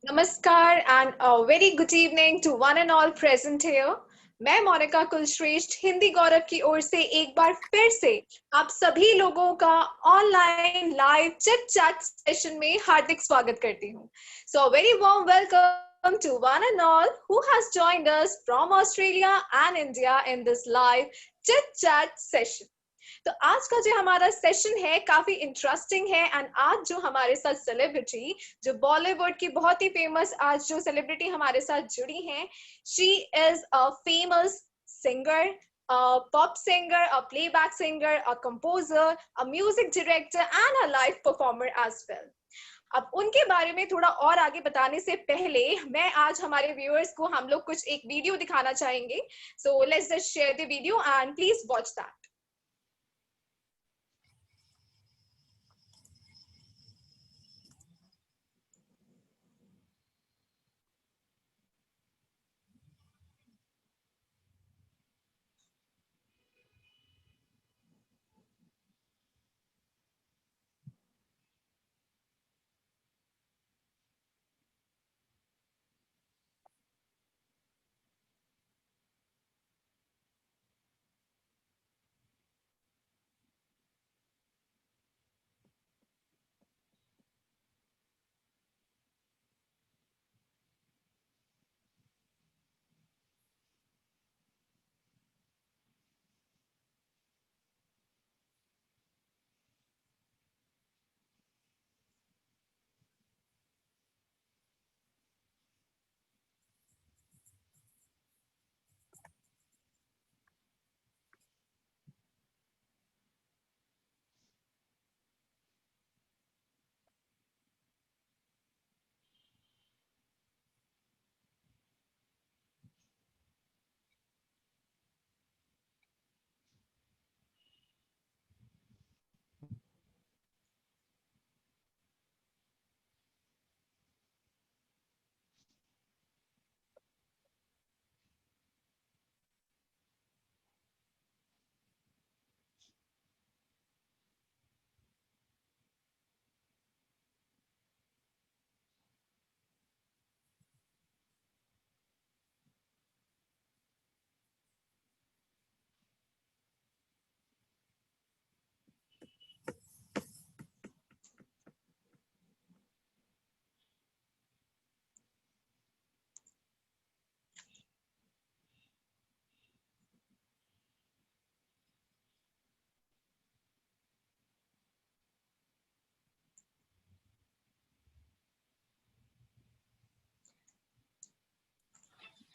नमस्कार and very good evening to one and all present here. मैं मोनिका कुलश्रेष्ठ हिंदी गौरव की ओर से एक बार फिर से आप सभी लोगों का online live chit chat session में हार्दिक स्वागत करती हूँ। सो very warm welcome to one and all who has joined us from Australia and India in this live chit chat session. तो आज का जो हमारा सेशन है काफी इंटरेस्टिंग है एंड आज जो हमारे साथ सेलिब्रिटी जो बॉलीवुड की बहुत ही फेमस आज जो सेलिब्रिटी हमारे साथ जुड़ी हैं, she is a famous singer, pop singer, a playback singer, a composer, a music director and a live performer as well. अब उनके बारे में थोड़ा और आगे बताने से पहले मैं आज हमारे व्यूअर्स को हम लोग कुछ एक वीडियो दिखाना चाहेंगे। So let's just share the video and please watch that.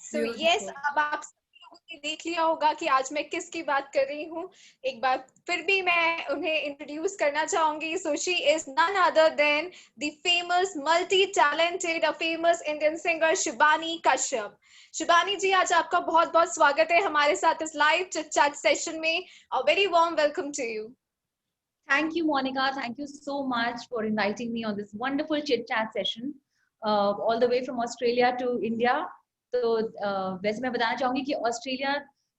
So yes, Beautiful. अब आप सभी लोगों ने देख लिया होगा कि आज मैं किसकी बात कर रही हूँ। एक बार फिर भी मैं उन्हें इंट्रोड्यूस करना चाहूंगी। So she is none other than the famous multi talented a famous Indian singer Shibani Kashyap. Shibani ji, आज आपका बहुत बहुत स्वागत है हमारे साथ इस लाइव चिट चैट सेशन में। A very warm welcome to you. Thank you, Monica. Thank you so much for inviting me on this wonderful chit chat session, all the way from Australia to India. तो वैसे मैं बताना चाहूंगी कि Australia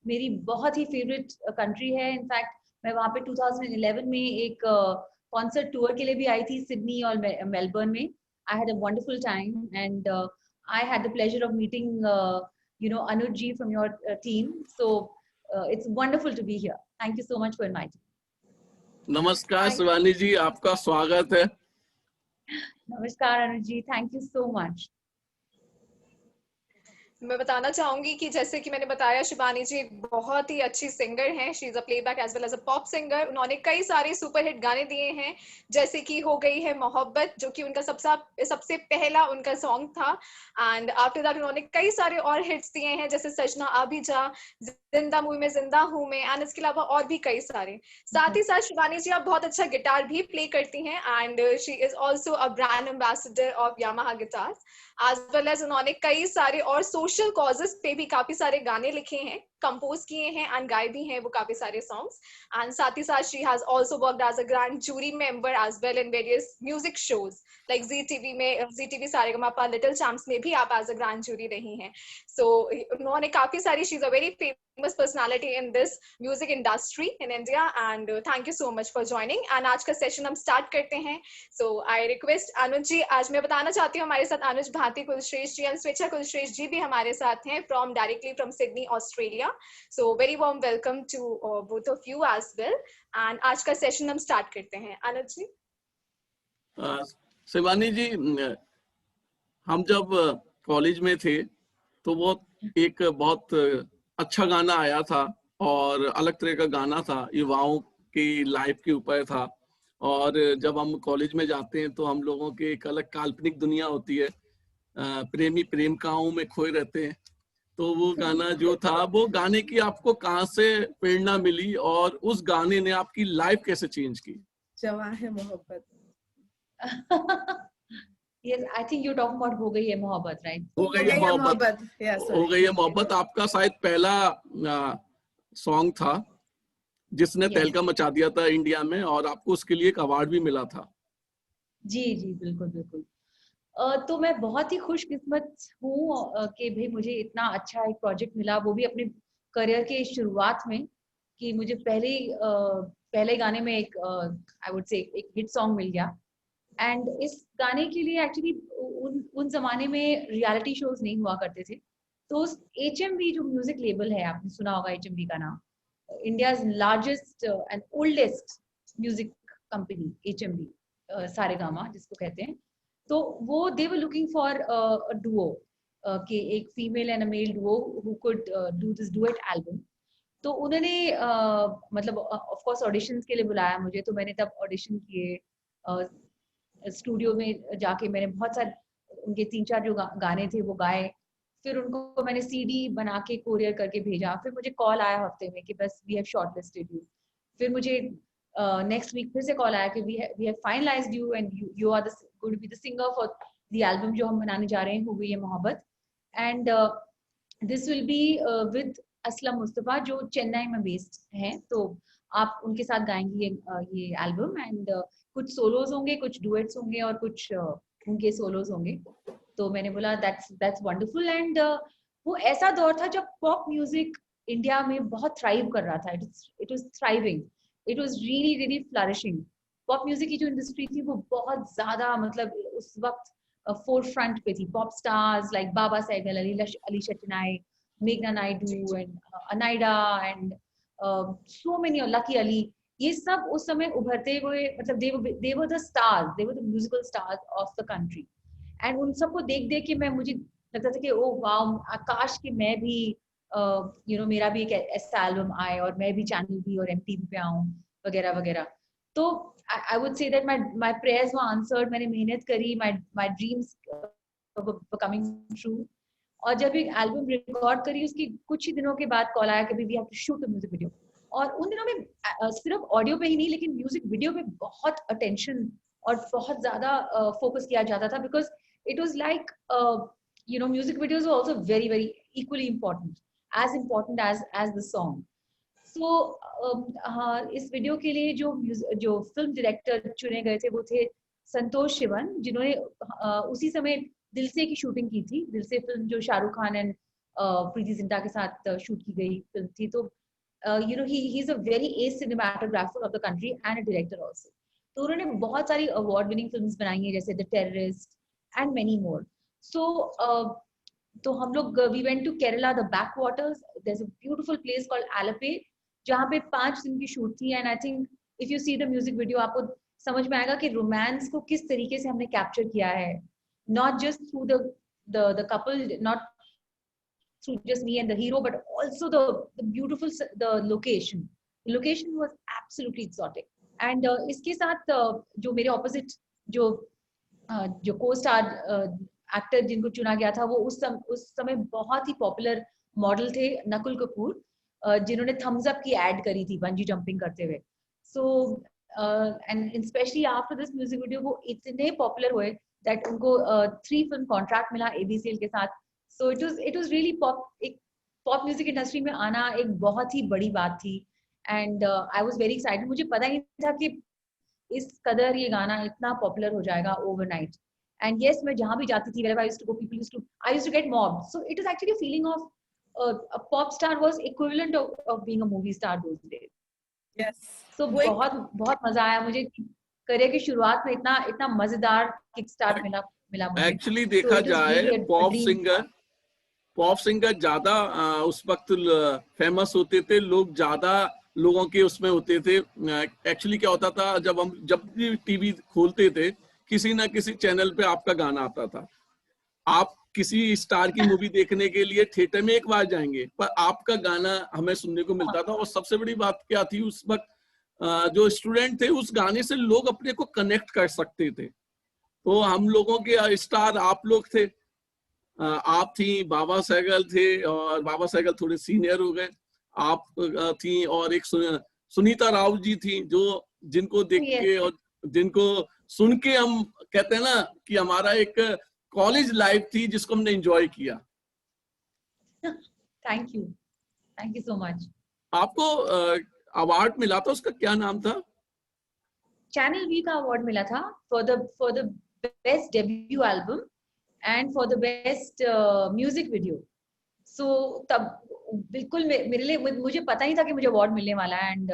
मेरी बहुत ही favourite country है। In fact मैं वहाँ पे 2011 में एक कॉन्सर्ट टूर के लिए भी आई थी, सिडनी और मेलबर्न में। I had a wonderful time and I had the pleasure of meeting Anuj ji from your team. So it's wonderful to be here. Thank you so much for inviting. नमस्कार thank Shivani ji, आपका स्वागत है। नमस्कार Anuj ji, thank you so much. मैं बताना चाहूंगी कि जैसे कि मैंने बताया, शिबानी जी एक बहुत ही अच्छी सिंगर हैं। She is a playback as well as a pop singer. उन्होंने कई सारे सुपरहिट गाने दिए हैं, जैसे कि हो गई है मोहब्बत, जो कि उनका सबसे सबसे पहला उनका सॉन्ग था। एंड आफ्टर दैट उन्होंने कई सारे और हिट्स दिए हैं, जैसे सजना अभी जा, जिंदा मूवी में जिंदा हूं मैं, एंड इसके अलावा और भी कई सारे। साथ ही साथ शिबानी जी आप बहुत अच्छा गिटार भी प्ले करती हैं and she is also a brand ambassador of Yamaha guitar. As well as उन्होंने कई सारे और सोशल कॉजेस पे भी काफी सारे गाने लिखे हैं। कंपोज किए हैं एंड गाए भी हैं वो काफी सारे सॉन्ग्स। एंड साथ ही साथ she has also worked as a grand jury member as well in various music shows like Zee TV में, Zee TV Saregamapa, little champs में भी आप एज अ ग्रैंड जूरी रही हैं। सो उन्होंने काफी सारी, she is a very famous personality in this music industry in India. And thank you so much for joining. And आज का सेशन हम स्टार्ट करते हैं। सो आई रिक्वेस्ट अनुज जी, आज मैं बताना चाहती हूँ हमारे साथ अनुज भाटी कुलश्रेष्ठ जी एंड स्वेच्छा कुलश्रेष्ठ जी भी हमारे साथ हैं from directly from Sydney Australia. So very warm welcome to both of you as well. And आज का सेशन हम स्टार्ट करते हैं। अनुज जी। शिवानी जी, हम जब कॉलेज में थे तो वो एक बहुत अच्छा गाना आया था और अलग तरह का गाना था, युवाओं की लाइफ के ऊपर था। और जब हम कॉलेज में जाते हैं तो हम लोगों की एक अलग काल्पनिक दुनिया होती है, प्रेमी प्रेमिकाओं में खोए रहते हैं। तो वो गाना जो था, वो गाने की आपको कहाँ से प्रेरणा मिली और उस गाने ने आपकी लाइफ कैसे चेंज की? जवां है मोहब्बत। Yes, I think you're talking about हो गई है मोहब्बत, right? हो गई है मोहब्बत। हो गई है मोहब्बत आपका शायद पहला सॉन्ग था जिसने Yes. तहलका मचा दिया था इंडिया में, और आपको उसके लिए एक अवार्ड भी मिला था। जी जी, बिल्कुल बिल्कुल। तो मैं बहुत ही खुशकिस्मत हूँ कि भाई मुझे इतना अच्छा एक प्रोजेक्ट मिला, वो भी अपने करियर के शुरुआत में, कि मुझे पहले गाने में एक आई वुड से एक हिट सॉन्ग मिल गया। एंड इस गाने के लिए एक्चुअली उन जमाने में रियलिटी शोज नहीं हुआ करते थे। तो HMV जो म्यूजिक लेबल है, आपने सुना होगा HMV का नाम, India's largest and oldest music company HMV, Saregama जिसको कहते हैं। तो वो they were looking for a duo, कि एक female and a male duo who could do this duet album. तो उन्होंने मतलब ऑफ कोर्स ऑडिशंस के लिए बुलाया मुझे। तो मैंने तब ऑडिशन किए, स्टूडियो में जाके मैंने बहुत सारे उनके 3-4 जो गाने थे वो गाए। फिर उनको मैंने CD बना के कोरियर करके भेजा। फिर मुझे कॉल आया हफ्ते में कि बस वी हैव शॉर्टलिस्टेड यू। फिर मुझे नेक्स्ट वीक फिर से कॉल आया कि we have finalised you and you are going to be the singer for the album जो हम बनाने जा रहे हैं, हो गई है मोहब्बत। And this will be with Aslam Mustafa जो चेन्नई में बेस्ड हैं। तो आप उनके साथ गाएंगी ये एल्बम। एंड कुछ सोलोज होंगे, कुछ डुएट्स होंगे और कुछ उनके सोलोज होंगे। तो मैंने बोला दैट्स वंडरफुल। एंड वो ऐसा दौर था जब पॉप म्यूजिक इंडिया में बहुत थ्राइव कर रहा था। It was thriving, it was really really flourishing. Pop music की जो इंडस्ट्री थी वो बहुत ज्यादा, मतलब उस वक्त फोर फ्रंट पे थी। Pop stars like Baba Sehgal, Alisha Chinai, मेघना Naidu and Anaida and so many, Lucky Ali, ये सब उस समय उभरते हुए, मतलब they were the stars, they were the musical stars of the country। And उन सबको देख देख के मुझे लगता था कि ओ वाओ, काश कि मैं भी मेरा भी एक ऐसा एल्बम आए और मैं भी चैनल भी और MTV पे आऊं वगैरह वगैरह। तो आई would say that my prayers were answered. मैंने मेहनत करी, my dreams were coming true. और जब एक एल्बम रिकॉर्ड करी, उसके कुछ ही दिनों के बाद कॉल आया कि we have to shoot a music video. और उन दिनों में सिर्फ ऑडियो पे ही नहीं, लेकिन म्यूजिक वीडियो पे बहुत अटेंशन और बहुत ज्यादा फोकस किया जाता था, because it was like music videos were also very very equally important, as important as the song. So इस वीडियो के लिए जो फिल्म डायरेक्टर चुने गए थे वो थे संतोष शिवन, जिन्होंने उसी समय दिल से की शूटिंग की थी। दिल से फिल्म जो शाहरुख खान एंड प्रीति जिंटा के साथ शूट की गई फिल्म थी। तो he is a very ace cinematographer of the country and a director also। तो उन्होंने बहुत सारी अवार्ड विनिंग फिल्म्स बनाई हैं, जैसे the terrorist and many more. So तो हम लोग we went to Kerala, the back waters, there is a beautiful place called Alleppey, जहाँ पे 5 दिन की शूट थी। And I think if you see the music video, आपको समझ में आएगा कि रोमांस को किस तरीके से हमने कैप्चर किया है, not just through the couple, not through just me and the hero, but also the beautiful the location. The location was absolutely exotic। and इसके साथ जो मेरे opposite जो co-star एक्टर जिनको चुना गया था, वो उस समय बहुत ही पॉपुलर मॉडल थे, नकुल कपूर, जिन्होंने थम्स अप की एड करी थी बंजी जंपिंग करते हुए। So and specially after this music video वो इतने पॉपुलर हुए दैट उनको 3 फिल्म कॉन्ट्रैक्ट मिला ABCL के साथ। So it was really pop, pop music industry में आना एक बहुत ही बड़ी बात थी and I was very excited. मुझे पता ही नहीं था कि इस कदर ये गाना इतना पॉपुलर हो जाएगा ओवरनाइट. एंड यस, मैं जहां भी जाती थी, wherever I used to go, I used to get mobbed. So it is actually a feeling of a pop star was equivalent of being a movie star those days. Yes. So बहुत बहुत मजा आया मुझे. Career की शुरुआत में इतना इतना मजेदार किक स्टार्ट मिला मुझे. एक्चुअली देखा जाए पॉप सिंगर ज्यादा उस वक्त फेमस होते थे, लोग ज्यादा लोगों के उसमें होते थे. एक्चुअली क्या होता था, जब भी टीवी खोलते थे किसी ना किसी चैनल पे आपका गाना आता था. आप किसी स्टार की मूवी देखने के लिए थिएटर में एक बार जाएंगे, पर आपका गाना हमें सुनने को मिलता था. और सबसे बड़ी बात क्या थी, उस वक्त जो स्टूडेंट थे उस गाने से लोग अपने को कनेक्ट कर सकते थे. तो हम लोगों के स्टार आप लोग थे, आप थी, बाबा सहगल थे, और बाबा सहगल थोड़े सीनियर हो गए, आप थी, और एक सुनीता राव जी थी, जो जिनको देख के और जिनको सुन के हम कहते हैं ना कि हमारा एक कॉलेज लाइफ थी जिसको हमने एंजॉय किया. Thank you so much. आपको अवार्ड मिला था, उसका क्या नाम था? चैनल वी का अवार्ड मिला था for the best debut album and for the best music video. So तब बिल्कुल मेरे लिए, मुझे पता ही था कि मुझे अवार्ड मिलने वाला है. एंड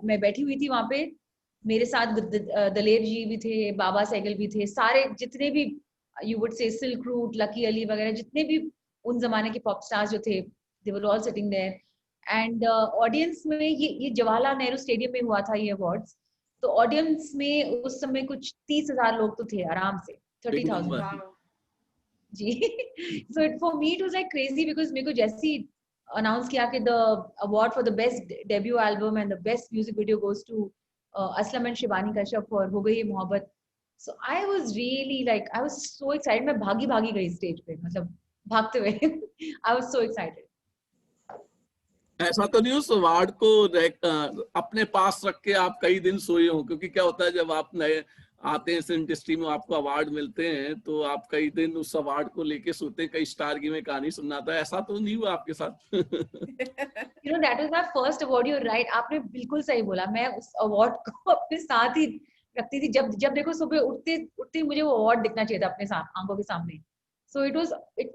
मैं बैठी हुई थी वहां पे, मेरे साथ दलेर जी भी थे, बाबा सहगल भी थे, सारे जितने भी you would say silk route, lucky Ali वगैरह जितने भी उन जमाने के पॉप स्टार्स जो थे, they were all sitting there. And audience में ये जवाहरलाल नेहरू स्टेडियम में हुआ था ये अवार्ड्स. तो ऑडियंस में उस समय कुछ 30,000 लोग तो थे आराम से, 30,000 जी. So it for me it was like crazy, because मेरे को जैसे ही अनाउंस किया कि the award for the best debut album and the best music video goes to Aslam and Shibani Kashyap for हो गई मोहब्बत. So I was really like, I was so excited. मैं भागी गई स्टेज पे, मतलब भागते हुए. I was so excited. ऐसा तो नहीं उस अवार्ड को अपने पास रख के आप कई दिन सोए हो? क्योंकि क्या होता है, जब आप नए आते हैं इस इंडस्ट्री में, आपको अवार्ड मिलते हैं, तो आप कई दिन उस अवार्ड को लेके सोते हैं. कई स्टार की मैं कहानी सुनाता है, ऐसा तो नहीं हुआ आपके साथ? You know, that was my first award. You're right. आपने बिल्कुल सही बोला. मैं उस अवार्ड को अपने साथ ही रखती थी. जब देखो सुबह उठते मुझे वो अवार्ड दिखना चाहिए था अपने आंखों के सामने. So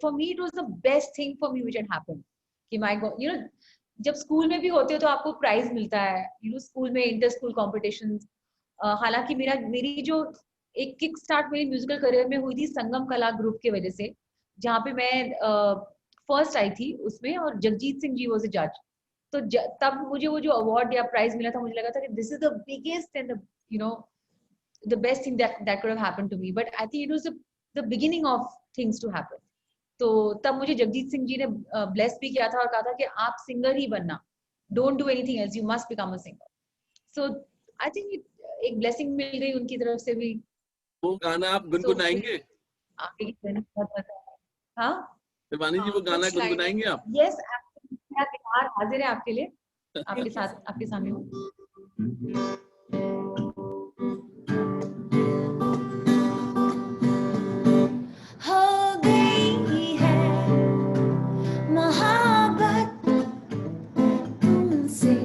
for me it was the best thing for me which had happened. कि my God, you know, जब स्कूल में भी होते हो तो आपको प्राइज मिलता है. You know, स्कूल में इंटर स्कूल कॉम्पिटिशंस. हालांकि मेरी जो एक किक स्टार्ट मेरी म्यूजिकल करियर में हुई थी संगम कला ग्रुप की वजह से, जहाँ पे मैं फर्स्ट आई थी उसमें, और जगजीत सिंह जी वाज अ जज. तो तब मुझे वो जो अवार्ड या प्राइज मिला था, मुझे लगा था कि this is the biggest and the best thing that could have happened to me. But I think it was the beginning of things to happen. तो तब मुझे जगजीत सिंह जी ने ब्लेस भी किया था और कहा था कि आप सिंगर ही बनना, don't do anything else, you must become a singer. So I think एक ब्लेसिंग मिल गई उनकी तरफ से भी. वो गाना आप गुनगुनाएंगे? हाँ शिबानी जी, वो गाना गुनगुनाएंगे आप? यस, मेरा गिटार हाजिर है आपके लिए, आपके साथ, आपके सामने. हो गई है मोहब्बत तुमसे,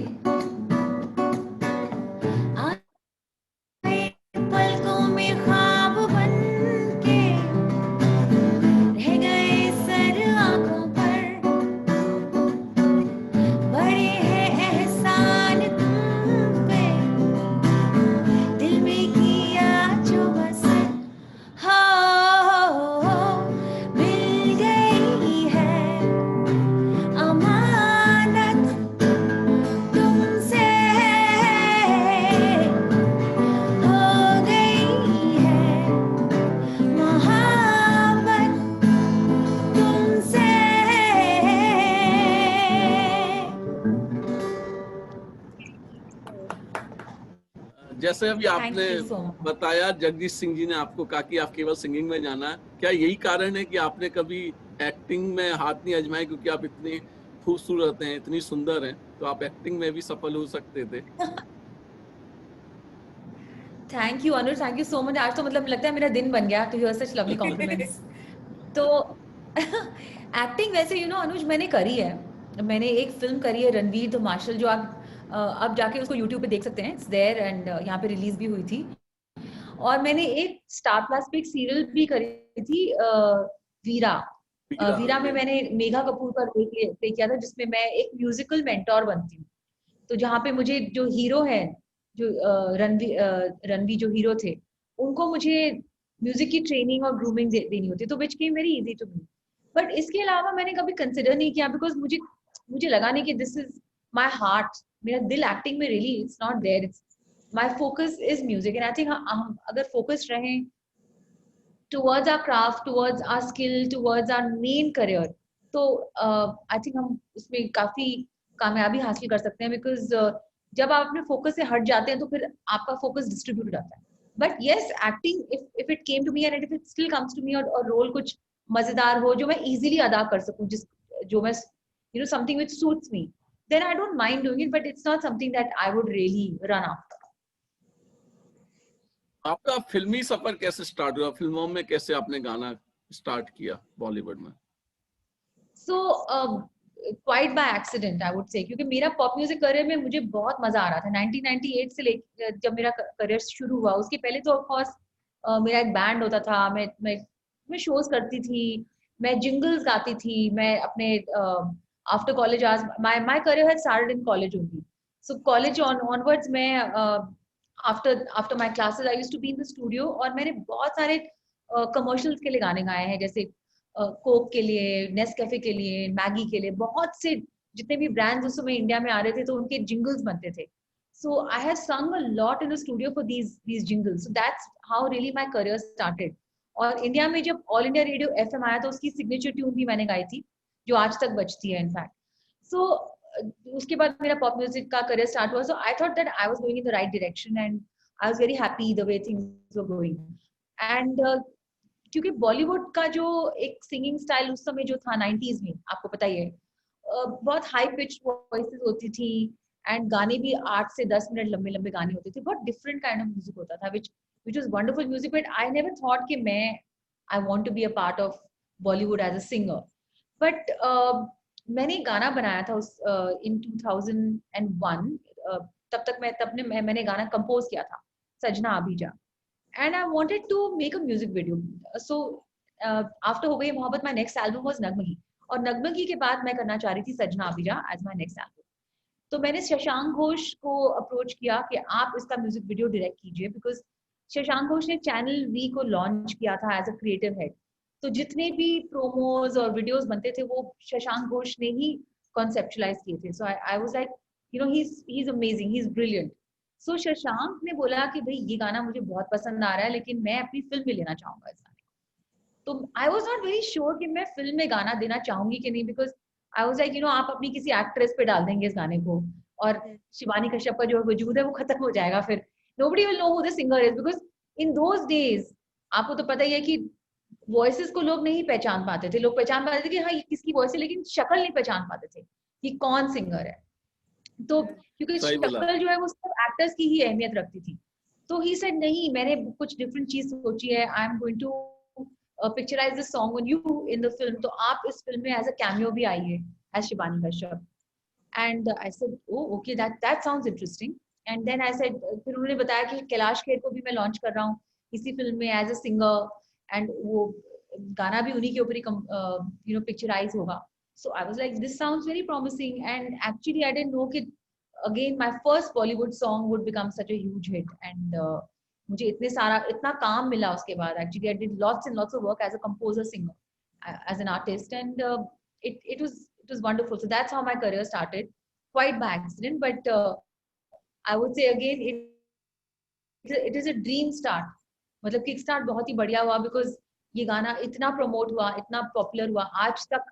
आए पलकों में ख्वाब बन के रह गए सर आंखों पर, बड़े हैं एहसान तुम पे, दिल में किया जो बसर. मिल गई है अमानत तुमसे, हो गई है मोहब्बत तुमसे. जैसे अभी आपने बताया, जगदीश सिंह जी ने आपको कहा कि आप केवल सिंगिंग में जाना है. क्या यही कारण है कि आपने कभी एक्टिंग में हाथ नहीं आजमाया? क्योंकि आप इतनी खूबसूरत हैं, इतनी सुंदर हैं, तो आप एक्टिंग में भी सफल हो सकते थे. Thank you Anuj, thank you so much. आज तो मतलब लगता है मेरा दिन बन गया to hear such lovely compliments. तो एक्टिंग वैसे अनुज मैंने करी है। मैंने एक फिल्म करी है रणवीर द मार्शल, जो आप अब जाके उसको यूट्यूब पे देख सकते हैं, इट्स देयर, एंड यहाँ पे रिलीज भी हुई थी। और मैंने एक स्टार प्लस पे एक सीरियल भी करी थी, वीरा। वीरा में मैंने मेघा कपूर का रोल प्ले किया था, जिसमें मैं एक म्यूजिकल मेंटोर बनती हूँ। तो जहाँ पे मुझे जो हीरो है, जो रणवीर जो हीरो थे, उनको मुझे म्यूजिक की ट्रेनिंग और ग्रूमिंग देनी होती है, तो which came very easy to me. But इसके अलावा मैंने कभी कंसिडर नहीं किया, बिकॉज मुझे मुझे लगा नहीं कि दिस इज माई हार्ट, मेरा दिल एक्टिंग में really it's not there, it's my focus is music. And I think हम अगर फोकस्ड रहें towards our craft, towards our skill, towards our main career, तो आई थिंक हम उसमें काफी कामयाबी हासिल कर सकते हैं। बिकॉज जब आप अपने फोकस से हट जाते हैं तो फिर आपका फोकस डिस्ट्रीब्यूट जाता है। But yes, acting if it came to me and if it still comes to me, और रोल कुछ मजेदार हो जो मैं इजीली अदा कर सकूं, जो मैं something which suits me, then I don't mind doing it, but it's not something that I would really run after. आपका फिल्मी सफर कैसे स्टार्ट हुआ? फिल्मों में कैसे आपने गाना स्टार्ट किया बॉलीवुड में? So quite by accident I would say, क्योंकि मेरा पॉप म्यूजिक करियर में मुझे बहुत मजा आ रहा था। 1998 से लेकर जब मेरा करियर शुरू हुआ, उसके पहले तो ऑफ कोर्स मेरा एक बैंड होता था, मैं शोज करती थी, मैं जिंगल्स गाती थी, मैं अपने after college as my career had started in college only. So college onwards मैं after my classes I used to be in the studio, और मैंने बहुत सारे कमर्शियल्स के लिए गाने गाए हैं, जैसे कोक के लिए, नेस्कैफे के लिए, मैगी के लिए, बहुत से जितने भी ब्रांड्स उस समय इंडिया में आ रहे थे तो उनके जिंगल्स बनते थे। सो आई हैव सung a lot in the studio for these jingles. So that's how really my career started. और इंडिया में जब ऑल इंडिया रेडियो एफएम आया तो उसकी सिग्नेचर ट्यून भी मैंने गाई थी, जो आज तक बजती है इनफैक्ट। सो उसके बाद मेरा पॉप म्यूजिक का करियर स्टार्ट हुआ। So I thought that I was going in the right direction and I was very happy the way things were going. And क्योंकि बॉलीवुड का जो एक सिंगिंग स्टाइल उस समय जो था 90s में, आपको पता ही है, बहुत हाई पिच वॉइसेस होती थी, एंड गाने भी 8 से 10 मिनट लंबे लंबे गाने होते थे, बहुत डिफरेंट काइंड ऑफ म्यूजिक होता था, which was wonderful music, but I never thought कि मैं I want to be a part of Bollywood as a singer. But मैंने गाना बनाया था उस in 2001, तब तक मैंने गाना कंपोज किया था, सजना अभिजा, and I wanted to make a music video. So after हो गई मोहब्बत, my next album was नगमगी, और नगमगी के बाद मैं करना चाह रही थी सजना अभिजा as my next album. तो मैंने शशांक घोष को अप्रोच किया कि आप इसका म्यूजिक वीडियो डायरेक्ट कीजिए, बिकॉज शशांक घोष ने चैनल वी को लॉन्च किया था एज अ क्रिएटिव हेड। तो जितने भी प्रोमोज और वीडियोस बनते थे वो शशांक घोष ने ही कॉन्सेप्चुलाइज किए थे। So I was like he is amazing, he is brilliant. So Shashank ने बोला कि भाई ये गाना मुझे बहुत पसंद आ रहा है, लेकिन मैं अपनी फिल्म में लेना चाहूंगा इस गाने को। तो I was not very sure कि मैं फिल्म में गाना देना चाहूंगी कि नहीं, बिकॉज आई वाज लाइक आप अपनी किसी एक्ट्रेस पे डाल देंगे इस गाने को और शिवानी कश्यप का जो वजूद है वो खत्म हो जाएगा, फिर nobody will know who the singer is, because in those days आपको तो पता ही है कि वॉइसेस को लोग नहीं पहचान पाते थे। लोग पहचान पाते थे कि हाँ ये किसकी वॉइस है, लेकिन शक्ल नहीं पहचान पाते थे कि कौन सिंगर है। तो क्योंकि शक्ल जो है वो सिर्फ एक्टर्स की ही अहमियत रखती थी। तो ही सेड नहीं, मैंने कुछ डिफरेंट चीज सोची है, I am going to picturise this song on you in the film, तो आप इस फिल्म में एज अ कैमियो भी आइए as Shivani Kashyap. And I said oh okay, that sounds interesting. And then I said, फिर उन्होंने बताया कि कैलाश खेर को भी मैं लॉन्च कर रहा हूँ इसी फिल्म में एज अ सिंगर, एंड वो गाना भी उन्हीं के ऊपर ही पिक्चराइज होगा। So I was like this sounds very promising, and actually I didn't know कि again my first Bollywood song would become such a huge hit. And मुझे इतना काम मिला उसके बाद। Actually I did lots and lots of work as a composer, singer, as an artist, and it was wonderful. So that's how my career started, quite by accident, but I would say again it is a dream start. मतलब kick start बहुत ही बढ़िया हुआ, because ये गाना इतना promote हुआ, इतना popular हुआ। आज तक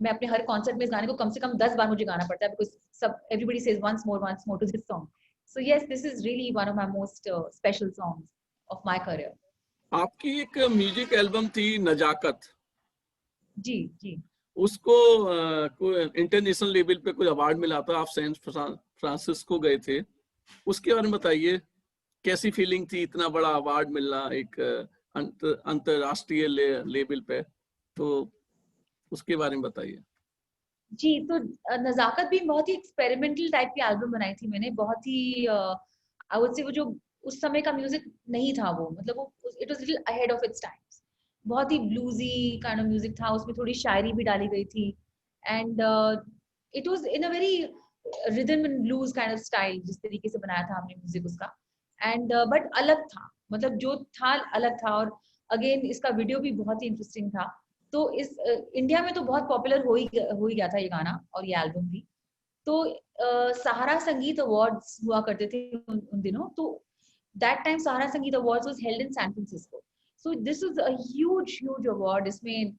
मैं अपने हर कॉन्सर्ट में इस गाने को कम से कम 10 बार मुझे गाना पड़ता है, बिकॉज सब everybody says once more to this song. So yes, this is really one of my most special songs of my career. आपकी एक म्यूजिक एल्बम थी नजाकत, जी जी, उसको कोई इंटरनेशनल लेवल पे कोई अवार्ड मिला था, आप सैन फ्रांसिस्को गए थे, उसके बारे में बताइए, कैसी फीलिंग थी इतना बड़ा अवार्ड मिलना एक अंतरराष्ट्रीय लेवल पे? तो उसके बारे में बताइए। जी, तो नज़ाकत भी बहुत ही एक्सपेरिमेंटल टाइप की एल्बम बनाई थी मैंने, बहुत ही आई वुड से वो जो उस समय का म्यूजिक नहीं था वो, मतलब वो it was little ahead of its times. बहुत ही ब्लूजी काइंड ऑफ म्यूजिक था, उसमें थोड़ी शायरी भी डाली गई थी and it was in a very rhythm and blues kind of style, जिस तरीके से बनाया था हमने म्यूजिक उसका, एंड बट अलग था, मतलब जो था अलग था। और अगेन इसका वीडियो भी बहुत ही इंटरेस्टिंग था। तो इस इंडिया में तो बहुत पॉपुलर हो ही गया था ये गाना और ये एल्बम भी। तो सहारा संगीत अवार्ड्स हुआ करते थे उन दिनों। तो that time Sahara Sangeet awards was held in San Francisco. So this was a huge award. इसमें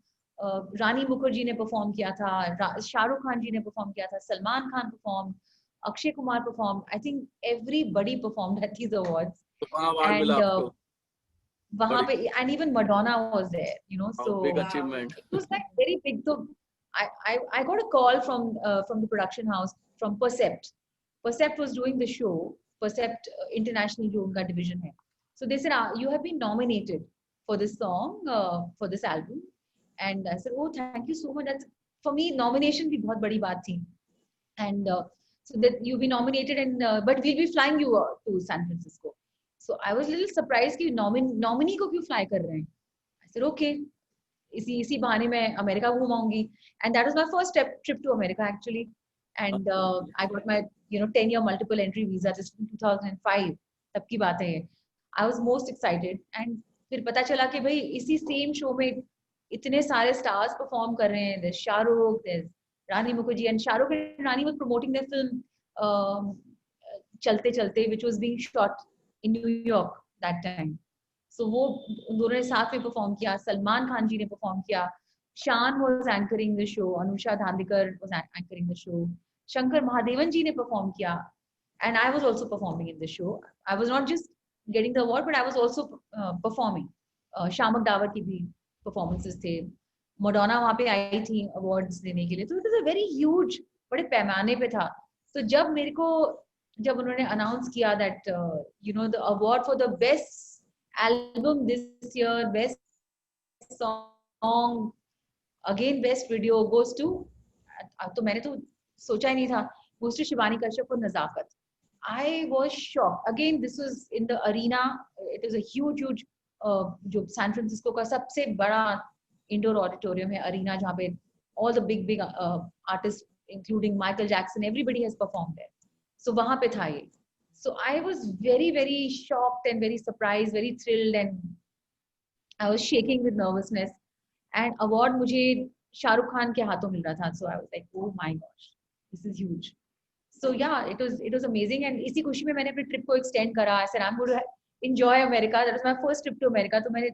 रानी मुखर्जी ने परफॉर्म किया था, शाहरुख खान जी ने परफॉर्म किया था, Salman Khan perform, Akshay Kumar perform, I think everybody परफॉर्med at these awards. तो वहाँ अवार्ड मिला And आपको? वहां बड़ी पे and even Madonna was there, you know, so big achievement. it was like very big. So I got a call from the production house from Percept. Percept was doing the show. Percept International जो उनका division है. So they said, you have been nominated for this song, for this album. And I said, oh, thank you so much. That's, for me, nomination भी बहुत बड़ी बात थी. And so that you'll be nominated, and but we'll be flying you to San Francisco. So I was a little surprised कि nominee को क्यों fly कर रहे हैं. I said, okay. इसी बहाने मैं America घूमाऊंगी, and that was my first trip to America actually. And I got my 10-year multiple entry visa just in 2005. तब की बात है ये. I was most excited, and फिर पता चला कि भाई इसी सेम शो में इतने सारे स्टार्स परफॉर्म कर रहे हैं. There's Shahrukh, there's Rani Mukherjee, and Shahrukh and Rani was promoting their film Chalte Chalte, which was being shot in New York that time. So वो उन दोनों ने साथ में परफॉर्म किया. सलमान खान जी ने परफॉर्म किया. शान was anchoring the show. Anusha Dhandikar was anchoring the show. Shankar Mahadevan ji ने परफॉर्म किया, and I was also performing in the show. I was not just getting the award, but I was also performing. शामक डावर की भी performances थे. Madonna वहाँ पे आई थी awards देने के लिए. तो it was a very huge, बड़े पैमाने पे था. तो जब उन्होंने announce किया that the award for the best album this year, best song, again best video goes to, तो मैंने तो सोचा ही नहीं था, goes to Shivani Kashyap for Nazakat. I was shocked. Again, this was in the arena. It is a huge जो San Francisco का सबसे बड़ा इंडोर ऑडिटोरियम है, अरीना, जहाँ पे all the big artists including Michael Jackson, everybody has performed there. So वहाँ पे था ये. So I was very shocked and very surprised, very thrilled, and I was shaking with nervousness. And award मुझे शाहरुख खान के हाथों मिल रहा था. So I was like, oh my gosh, this is huge. So yeah, it was amazing. And इसी खुशी में मैंने अपने ट्रिप को extend करा. I said I'm going to enjoy America. That was my first trip to America. तो मैंने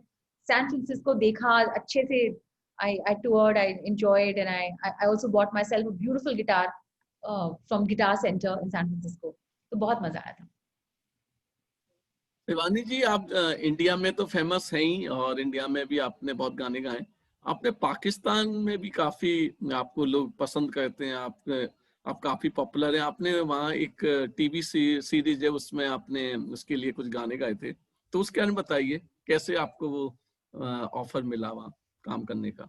San Francisco देखा अच्छे से. I toured, I enjoyed, and I also bought myself a beautiful guitar from Guitar Center in San Francisco. तो बहुत मजा आया था. शिवानी जी, आप इंडिया में तो फेमस हैं ही, और इंडिया में भी आपने बहुत गाने गाए. आपने पाकिस्तान में भी काफी, आपको लोग पसंद करते हैं, आप काफी पॉपुलर हैं. आपने वहाँ एक टीवी सीरीज है, उसमें आपने उसके लिए कुछ गाने गाए थे. तो उसके बारे में बताइए, कैसे आपको वो ऑफर मिला वहाँ काम करने का?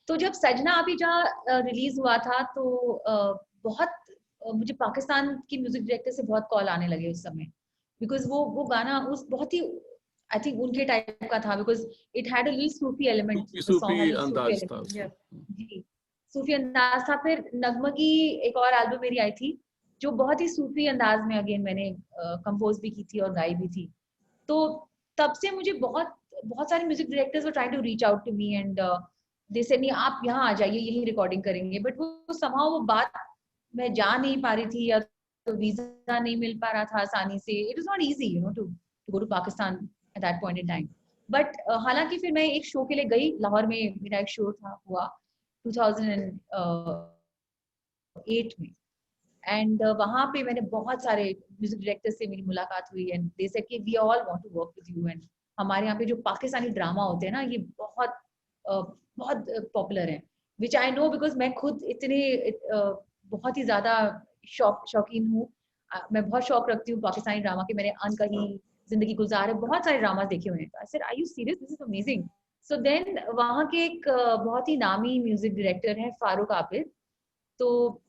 तो जब सजना अभी जहाँ रिलीज हुआ था, तो बहुत मुझे पाकिस्तान की म्यूजिक डायरेक्टर से बहुत कॉल आने लगे उस समय, बिकॉज वो गाना उस बहुत ही आई थिंक उनके टाइप का था, because it had a little Sufi element. Sufi अंदाज था. जी, सूफी अंदाज था. फिर नगमगी एक और एल्बम मेरी आई थी जो बहुत ही सूफी अंदाज में अगेन मैंने कंपोज भी की थी और गाई भी थी. तो तब से मुझे बहुत सारे music directors were trying to reach out to me, and they said नहीं, आप यहाँ आ जाइए, यही रिकॉर्डिंग करेंगे. बट वो somehow वो बात मैं जा नहीं पा रही थी, या तो वीजा नहीं मिल पा रहा था आसानी से. It was not easy to go to Pakistan at that point in time. But हालांकि फिर मैं एक शो के लिए गई. लाहौर में मेरा एक शो हुआ 2008 में, एंड वहाँ पे मैंने बहुत सारे म्यूजिक डायरेक्टर से मेरी मुलाकात हुई, एंड दे सेड कि we all want to work with you. And हमारे यहाँ पे जो पाकिस्तानी ड्रामा होते हैं ना, ये बहुत पॉपुलर है, विच आई नो बिकॉज मैं खुद इतने बहुत ही ज्यादा शौकीन हूँ. मैं बहुत शौक रखती हूँ पाकिस्तानी ड्रामा के. मैंने अनकही, जिंदगी गुजार है, बहुत सारे ड्रामा देखे हुए हैं. I said, are you serious? This is amazing. So then वहाँ के एक बहुत ही नामी म्यूजिक डायरेक्टर हैं फारूक आबिद, तो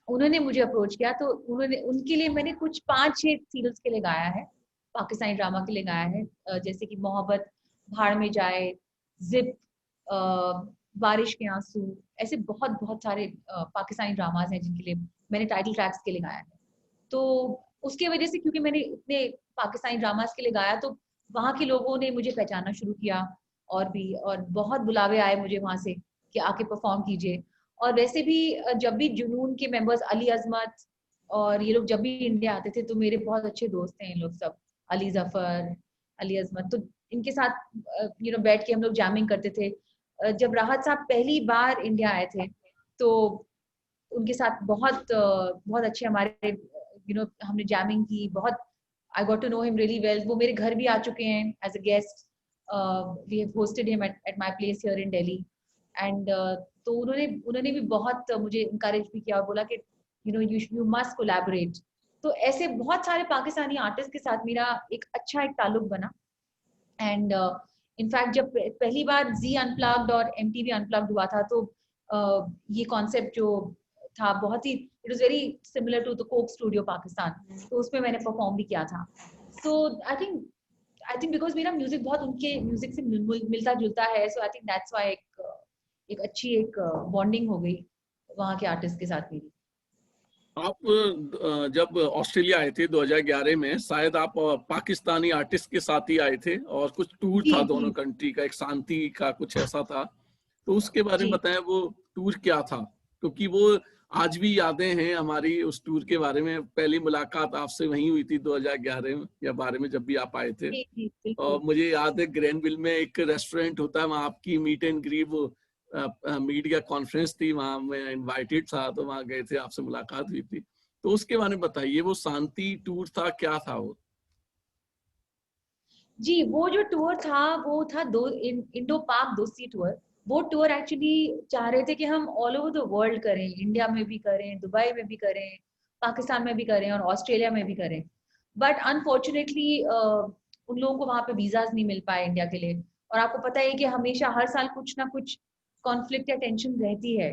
उन्होंने मुझे अप्रोच किया, तो उन्होंने उनके लिए मैंने कुछ 5-6 सीरियल्स के लिए गाया है, पाकिस्तानी ड्रामा के लिए गाया है, जैसे कि मोहब्बत, भाड़ में जाए, जिप, बारिश के आंसू, ऐसे बहुत बहुत सारे पाकिस्तानी ड्रामाज हैं जिनके लिए मैंने टाइटल ट्रैक्स के लिए गाया है। तो उसके वजह से, क्योंकि मैंने इतने पाकिस्तानी ड्रामाज के लिए गाया, तो वहाँ के लोगों ने मुझे पहचानना शुरू किया, और बहुत बुलावे आए मुझे वहाँ से कि आके परफॉर्म कीजिए। और वैसे भी जब भी जुनून के मेंबर्स अली अजमत और ये लोग जब भी इंडिया आते थे, तो मेरे बहुत अच्छे दोस्त हैं इन लोग सब, अली जफर, अली अजमत, तो इनके साथ बैठ के हम लोग जैमिंग करते थे। जब राहत साहब पहली बार इंडिया आए थे, तो उनके साथ बहुत अच्छे हमारे हमने जैमिंग की, बहुत I got to know him really well. वो मेरे घर भी आ चुके हैं as a guest, we have hosted him at my place here in Delhi, and तो उन्होंने भी बहुत मुझे इनकरेज भी किया और बोला कि यू मस्ट कोलैबोरेट। तो ऐसे बहुत सारे पाकिस्तानी आर्टिस्ट के साथ मेरा एक अच्छा एक ताल्लुक बना। एंड इनफैक्ट जब पहली बार जी अनप्लग्ड और MTV अनप्लग्ड हुआ था, तो ये कॉन्सेप्ट जो था बहुत ही, it was very similar to the Coke Studio Pakistan, तो उसमें मैंने परफॉर्म भी किया था। सो आई थिंक बिकॉज मेरा म्यूजिक बहुत उनके म्यूजिक से मिलता जुलता है, so I think that's why एक अच्छी एक बॉन्डिंग हो गई वहाँ के आर्टिस्ट के साथ मेरी। आप जब ऑस्ट्रेलिया आए थे 2011 में, शायद आप पाकिस्तानी आर्टिस्ट के साथ ही आए थे और कुछ टूर था दोनों कंट्री का, एक शांति का कुछ ऐसा था, तो उसके बारे में बताएं वो टूर क्या था, क्योंकि वो आज भी यादें हैं हमारी उस टूर के बारे में। पहली मुलाकात आपसे वहीं हुई थी 2011 में या 12 में जब भी आप आए थे। और मुझे याद है ग्रैंडविल में एक रेस्टोरेंट होता है, वहाँ आपकी मीट एंड ग्रीट, वो मीडिया कॉन्फ्रेंस थी, वहाँ मैं इनवाइटेड था, तो वहाँ गए थे, आपसे मुलाकात हुई थी। तो उसके बारे में बताइए, वो शांति टूर था, क्या था वो? जी, वो जो टूर था वो था इंडो पाक दोस्ती टूर। वो टूर एक्चुअली चाह रहे थे कि हम ऑल ओवर द वर्ल्ड करें, इंडिया में भी करें, दुबई में भी करें, पाकिस्तान में भी करें और ऑस्ट्रेलिया में भी करें। बट अनफॉर्चुनेटली उन लोगों को वहाँ पे वीजाज नहीं मिल पाए इंडिया के लिए। और आपको पता है कि हमेशा हर साल कुछ ना कुछ कॉन्फ्लिक्ट या टेंशन रहती है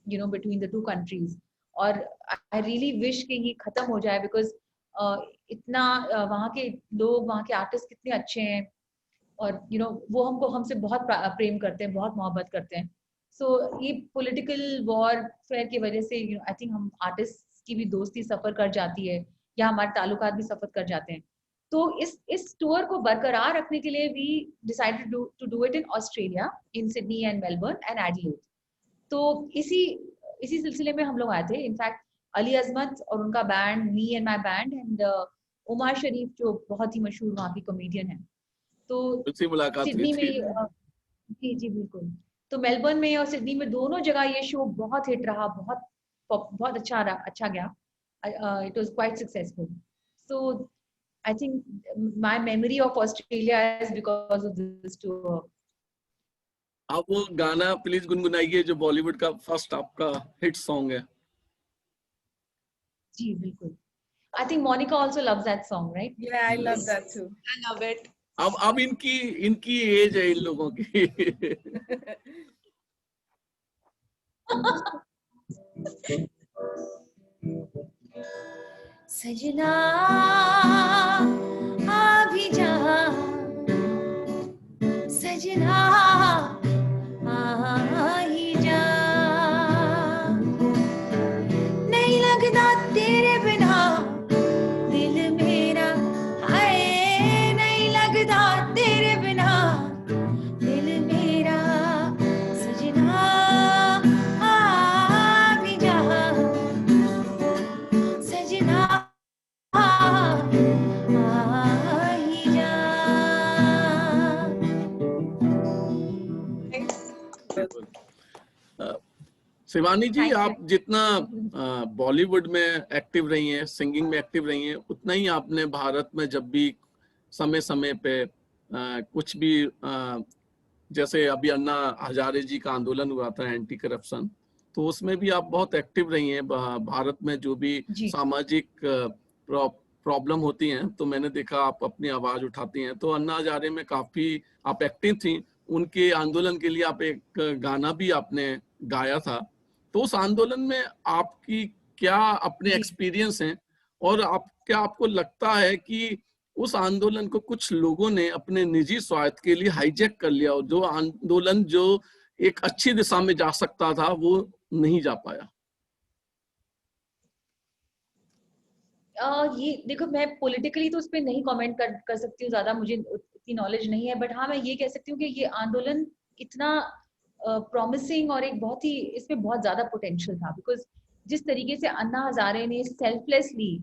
बिटवीन द टू कंट्रीज। और आई रियली विश कि ये खत्म हो जाए, बिकॉज इतना वहाँ के लोग, वहाँ के आर्टिस्ट कितने अच्छे हैं, और वो हमसे बहुत प्रेम करते हैं, बहुत मोहब्बत करते हैं। सो ये पॉलिटिकल वॉरफेयर की वजह से आई थिंक हम आर्टिस्ट की भी दोस्ती सफर कर जाती है, या हमारे ताल्लुकात भी सफर कर जाते हैं। तो इस टूर को बरकरार रखने के लिए we decided to do it in Australia, in Sydney and Melbourne and Adelaide. तो इसी सिलसिले में हम लोग आए थे। इनफैक्ट अली अजमत और उनका band, me and my band, and Umar Sharif जो बहुत ही मशहूर वहाँ की कॉमेडियन है, तो सिडनी में जी बिल्कुल। तो मेलबर्न में और सिडनी में दोनों जगह ये शो बहुत हिट रहा, बहुत अच्छा गया। It was quite successful. So I think my memory of Australia is because of this tour. आप वो गाना प्लीज गुनगुनाइए जो बॉलीवुड का फर्स्ट आपका हिट सॉन्ग है। जी बिल्कुल। I think Monica also loves that song, right? Yeah, I love that too. I love it. अब इनकी एज है इन लोगों की। सजना आ भी जा, सजना आ ही जा, नहीं लगता तेरे बिना दिल मेरा, हाय नहीं लगता तेरे बिना दिल मेरा, सजना आ भी जा, सजना आ ही जा। शिवानी जी, आप जितना बॉलीवुड में एक्टिव रही हैं, सिंगिंग में एक्टिव रही हैं, उतना ही आपने भारत में जब भी समय समय पे कुछ भी जैसे अभी अन्ना हजारे जी का आंदोलन हुआ था एंटी करप्शन, तो उसमें भी आप बहुत एक्टिव रही हैं। भारत में जो भी सामाजिक प्रॉब्लम होती हैं, तो मैंने देखा आप अपनी आवाज उठाती हैं। तो अन्ना हजारे में काफी आप एक्टिव थी, उनके आंदोलन के लिए आप एक गाना भी आपने गाया था, तो उस आंदोलन में आपकी क्या अपने जी। एक्सपीरियंस हैं, और क्या आपको लगता है कि उस आंदोलन को कुछ लोगों ने अपने निजी स्वार्थ के लिए हाईजैक कर लिया, और जो आंदोलन जो एक अच्छी दिशा में जा सकता था वो नहीं जा पाया? ये देखो, मैं पॉलिटिकली तो उस पर नहीं कमेंट कर सकती हूँ, ज्यादा मुझे इतनी नॉलेज नहीं है, बट हाँ मैं ये कह सकती हूँ कि ये आंदोलन इतना प्रॉमिसिंग और एक बहुत ही, इसमें बहुत ज्यादा पोटेंशियल था, बिकॉज जिस तरीके से अन्ना हजारे ने सेल्फलेसली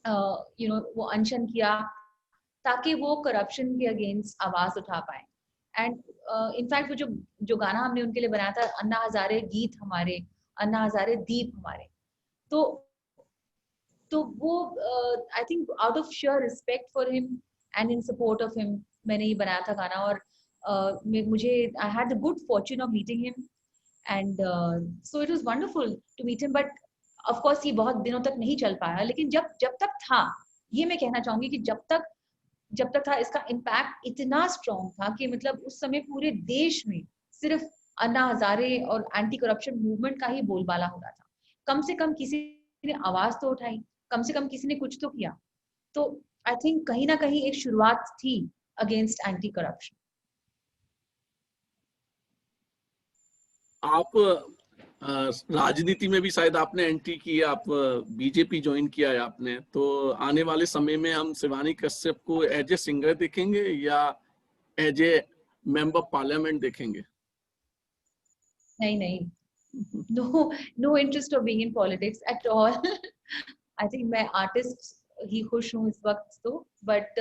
वो अनशन किया ताकि वो करप्शन के अगेंस्ट आवाज उठा पाए। एंड इनफैक्ट वो जो गाना हमने उनके लिए बनाया था, अन्ना हजारे गीत हमारे, अन्ना हजारे दीप हमारे, तो वो I think out of sure respect for him and in support of him मैंने ये बनाया था गाना। और मुझे I had the good fortune of meeting him, and so it was wonderful to meet him. But of course ये बहुत दिनों तक नहीं चल पाया, लेकिन जब तक था, ये मैं कहना चाहूंगी कि जब तक था, इसका इम्पैक्ट इतना स्ट्रॉन्ग था कि मतलब उस समय पूरे देश में सिर्फ अन्ना हजारे और एंटी करप्शन मूवमेंट का ही बोलबाला हो रहा था। कम से कम किसी ने आवाज तो उठाई, कम से कम किसी ने कुछ तो किया। तो आई थिंक कहीं ना कहीं एक शुरुआत थी अगेंस्ट एंटी करप्शन। आप राजनीति में भी शायद आपने एंट्री की है, आप बीजेपी ज्वाइन किया है आपने, तो आने वाले समय में हम शिवानी कश्यप को एज ए सिंगर देखेंगे या एज ए मेंबर पार्लियामेंट देखेंगे? नहीं, no interest of being in politics at all. I think मैं आर्टिस्ट ही खुश हूँ इस वक्त तो। बट